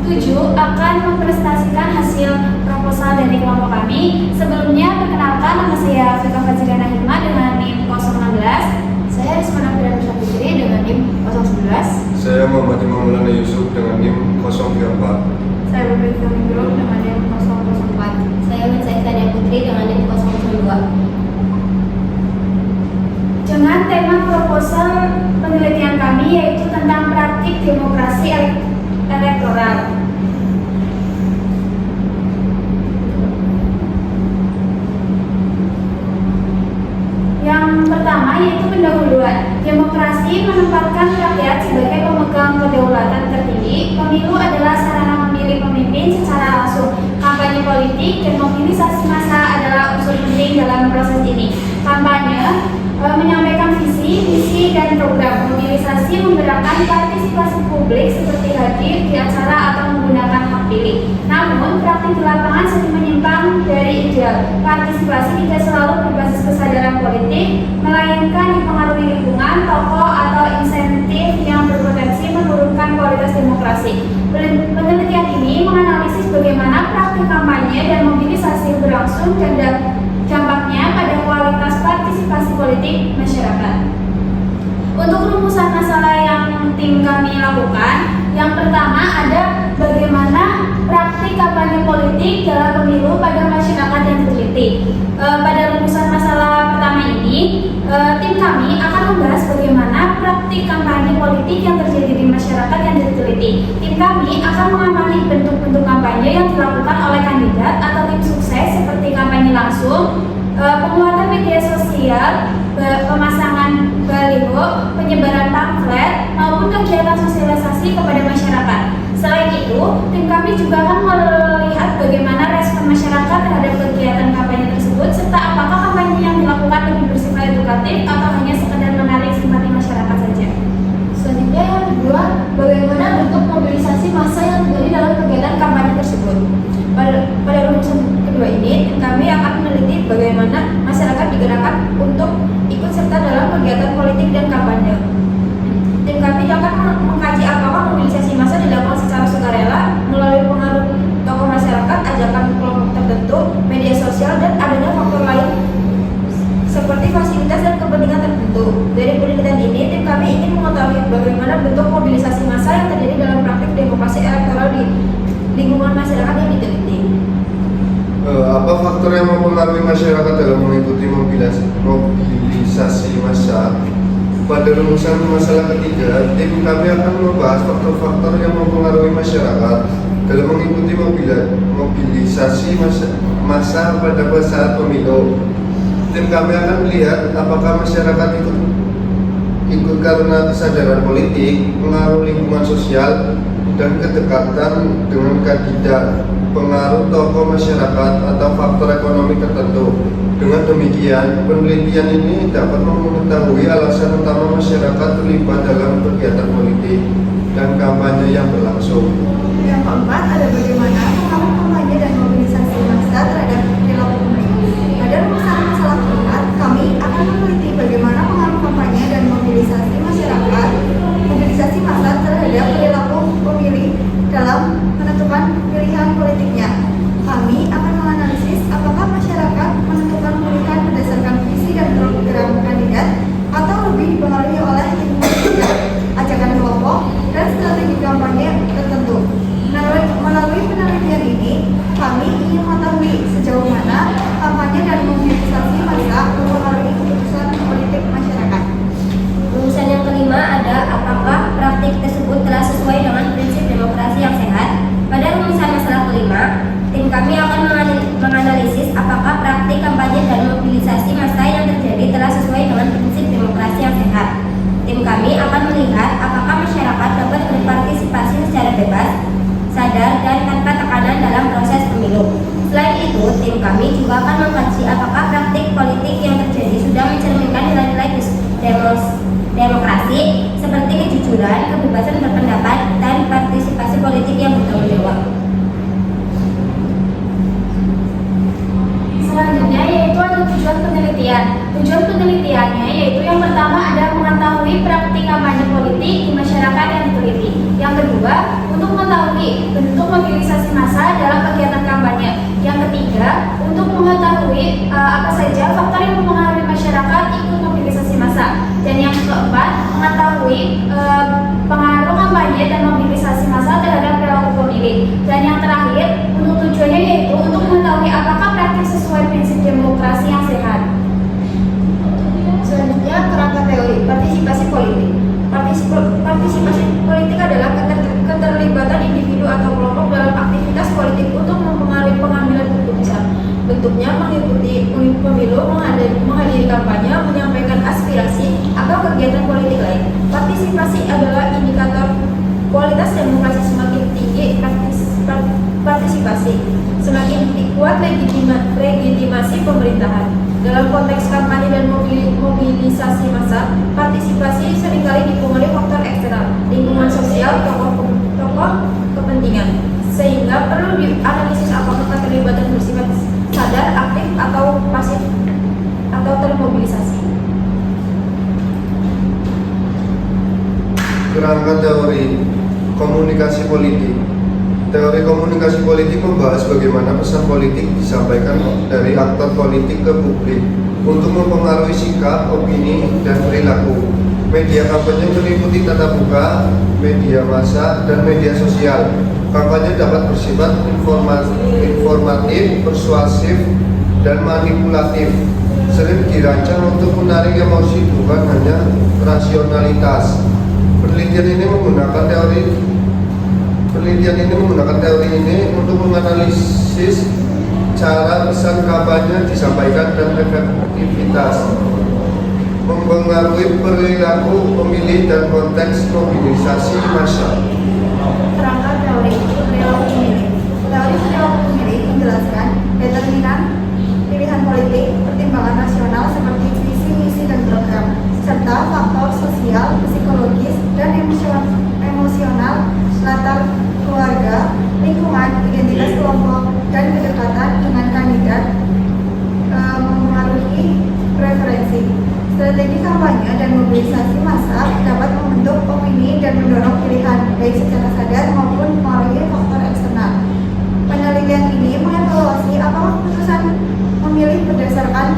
7 akan mempresentasikan hasil proposal dari kelompok kami. Sebelumnya, perkenalkan, nama saya Fika Fajriana Hilma dengan NIM 016. Saya Rismana Firdaus Putri dengan NIM 011. Saya Muhammad Maulana Yusuf dengan NIM 034. Saya Rubik Kamindro dengan NIM 004. Saya Mensaikania Putri dengan NIM 002. Dengan tema proposal penelitian kami yaitu tentang praktik demokrasi elektoral. Yang pertama yaitu pendahuluan. Demokrasi menempatkan rakyat sebagai pemegang kedaulatan tertinggi. Pemilu adalah sarana memilih pemimpin secara langsung. Kampanye politik dan mobilisasi massa adalah unsur penting dalam proses ini. Kampanye menyampaikan visi, misi, dan program. Mobilisasi menggerakkan partisipasi publik seperti hadir di acara atau menggunakan hak pilih. Namun, praktik di lapangan sering menyimpang dari ideal. Partisipasi tidak selalu berbasis kesadaran politik, melainkan dipengaruhi lingkungan, tokoh, atau insentif yang berpotensi menurunkan kualitas demokrasi. Penelitian ini menganalisis bagaimana praktik kampanye dan mobilisasi berlangsung dan dampaknya pada kualitas partisipasi politik masyarakat. Untuk rumusan masalah yang tim kami lakukan, yang pertama ada bagaimana praktik kampanye politik dalam pemilu pada masyarakat yang diteliti. Pada rumusan masalah pertama ini, tim kami akan membahas bagaimana praktik kampanye politik yang terjadi di masyarakat yang diteliti. Tim kami akan mengamati bentuk-bentuk kampanye yang dilakukan oleh kandidat atau tim sukses seperti kampanye langsung, penguatan media sosial, pemasangan baliho, penyebaran pamflet, maupun kegiatan sosialisasi kepada masyarakat. Selain itu, tim kami juga akan melihat bagaimana respon masyarakat terhadap kegiatan kampanye tersebut, serta apakah kampanye yang dilakukan lebih bersifat edukatif atau hanya sekedar menarik simpati masyarakat saja. Selanjutnya yang kedua, bagaimana bentuk mobilisasi massa yang terjadi dalam kegiatan kampanye tersebut. Pada rumusan kedua ini, tim kami akan meneliti bagaimana masyarakat digerakkan untuk ikut serta dalam kegiatan politik dan kampanye. Tim kami akan mengkaji apakah mobilisasi massa dilakukan secara sukarela melalui pengaruh tokoh masyarakat, ajakan kelompok tertentu, media sosial, dan adanya faktor lain seperti fasilitas dan kepentingan tertentu. Dari penelitian ini, tim kami ingin mengetahui bagaimana bentuk mobilisasi massa yang terjadi dalam praktik demokrasi elektoral di lingkungan masyarakat yang diteliti. Apa faktor yang mempengaruhi masyarakat dalam mengikuti mobilisasi massa? Pada rumusan masalah ketiga, tim kami akan membahas faktor-faktor yang mempengaruhi masyarakat dalam mengikuti mobilisasi massa pada saat pemilu. Tim kami akan melihat apakah masyarakat ikut karena kesadaran politik, pengaruh lingkungan sosial, dan kedekatan dengan kandidat, pengaruh tokoh masyarakat, atau faktor ekonomi tertentu. Dengan demikian, penelitian ini dapat mengetahui alasan utama masyarakat terlibat dalam kegiatan politik dan kampanye yang berlangsung. Yang keempat, ada bagaimana pengaruh kampanye dan mobilisasi massa terhadap perilaku pemilih. Pada rumusan masalah keempat, kami akan meneliti bagaimana pengaruh kampanye dan mobilisasi massa terhadap perilaku pemilih dalam menentukan pilihan politiknya. Kami akan menganalisis apakah masyarakat menentukan pilihan berdasarkan visi dan program kandidat atau lebih dipengaruhi oleh lingkungan sosial, ajakan kelompok, dan strategi kampanye tertentu. Melalui penelitian ini, kami ingin mengetahui sejauh mana kampanye dan mobilisasi massa mempengaruhi keputusan politik masyarakat. Rumusan yang kelima ada apakah praktik tersebut telah sesuai dengan prinsip demokrasi yang sehat. Pada rumusan masalah kelima, tim kami akan menganalisis apakah praktik kampanye dan mobilisasi massa yang terjadi telah sesuai dengan prinsip demokrasi yang sehat. Tim kami akan melihat apakah masyarakat dapat berpartisipasi secara bebas, sadar, dan tanpa tekanan dalam proses pemilu. Selain itu, tim kami juga akan mengkaji apakah praktik politik yang terjadi sudah mencerminkan nilai-nilai demokrasi seperti kejujuran, kebebasan berpendapat, dan partisipasi politik yang bertanggung jawab. Selanjutnya yaitu ada tujuan penelitian. Tujuan penelitiannya yaitu yang pertama ada mengetahui praktik kampanye politik di masyarakat yang diteliti. Yang kedua, untuk mengetahui bentuk untuk mobilisasi massa dalam kegiatan kampanye. Yang ketiga, untuk mengetahui apa saja faktor yang mempengaruhi masyarakat ikut mobilisasi massa. Dan yang keempat, mengetahui pengaruh kampanye dan mobilisasi massa terhadap perilaku pemilih. Dan yang terakhir, untuk tujuannya yaitu untuk mengetahui apakah praktik sesuai prinsip demokrasi yang sehat. Selanjutnya, kerangka teori partisipasi politik. Partisipasi politik adalah keterlibatan individu atau kelompok dalam aktivitas politik untuk mempengaruhi pengambilan keputusan. Bentuknya mengikuti pemilu, menghadiri kampanye, menyampaikan aspirasi, atau kegiatan politik lain. Partisipasi adalah indikator kualitas demokrasi. Semakin tinggi partisipasi, semakin kuat legitimasi pemerintahan. Dalam konteks kampanye dan mobilisasi massa, partisipasi seringkali dipengaruhi faktor eksternal, lingkungan sosial, tokoh kepentingan, sehingga perlu dianalisis apakah keterlibatan bersifat sadar, aktif, atau pasif, atau termobilisasi. Kerangka teori komunikasi politik. Teori komunikasi politik membahas bagaimana pesan politik disampaikan dari aktor politik ke publik untuk mempengaruhi sikap, opini, dan perilaku. Media kampanye meliputi tatap muka, media massa, dan media sosial. Kampanye dapat bersifat informatif, persuasif, dan manipulatif. Sering dirancang untuk menarik emosi, bukan hanya rasionalitas. Penelitian ini menggunakan teori ini untuk menganalisis cara pesan kampanye disampaikan dan efektivitas, mempengaruhi perilaku pemilih dan konteks mobilisasi massa. Kerangka teori perilaku pemilih. Teori perilaku pemilih menjelaskan determinan pilihan politik, pertimbangan nasional seperti visi, misi, dan program, serta faktor sosial, psikologis, dan emosional, latar keluarga, lingkungan, identitas kelompok, dan kedekatan dengan kandidat mempengaruhi preferensi. Strategi kampanye dan mobilisasi massa dapat membentuk opini dan mendorong pilihan, baik secara sadar maupun melalui faktor eksternal. Penelitian ini mengevaluasi apakah keputusan memilih berdasarkan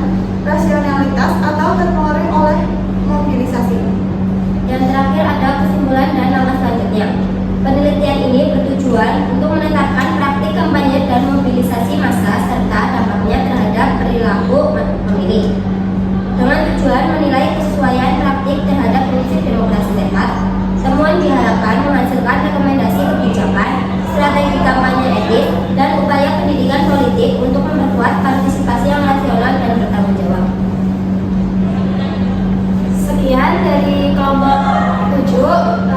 rasionalitas atau terpengaruh oleh mobilisasi. Dan terakhir ada kesimpulan dan langkah selanjutnya. Penelitian ini bertujuan untuk menetapkan praktik kampanye dan mobilisasi massa serta dampaknya terhadap perilaku pemilih. Dengan tujuan menilai kesesuaian praktik terhadap prinsip demokrasi sehat, temuan diharapkan menghasilkan rekomendasi kebijakan, strategi kampanye etis, dan upaya pendidikan politik untuk memperkuat partisipasi yang rasional dan bertanggung jawab. Sekian dari kelompok 7.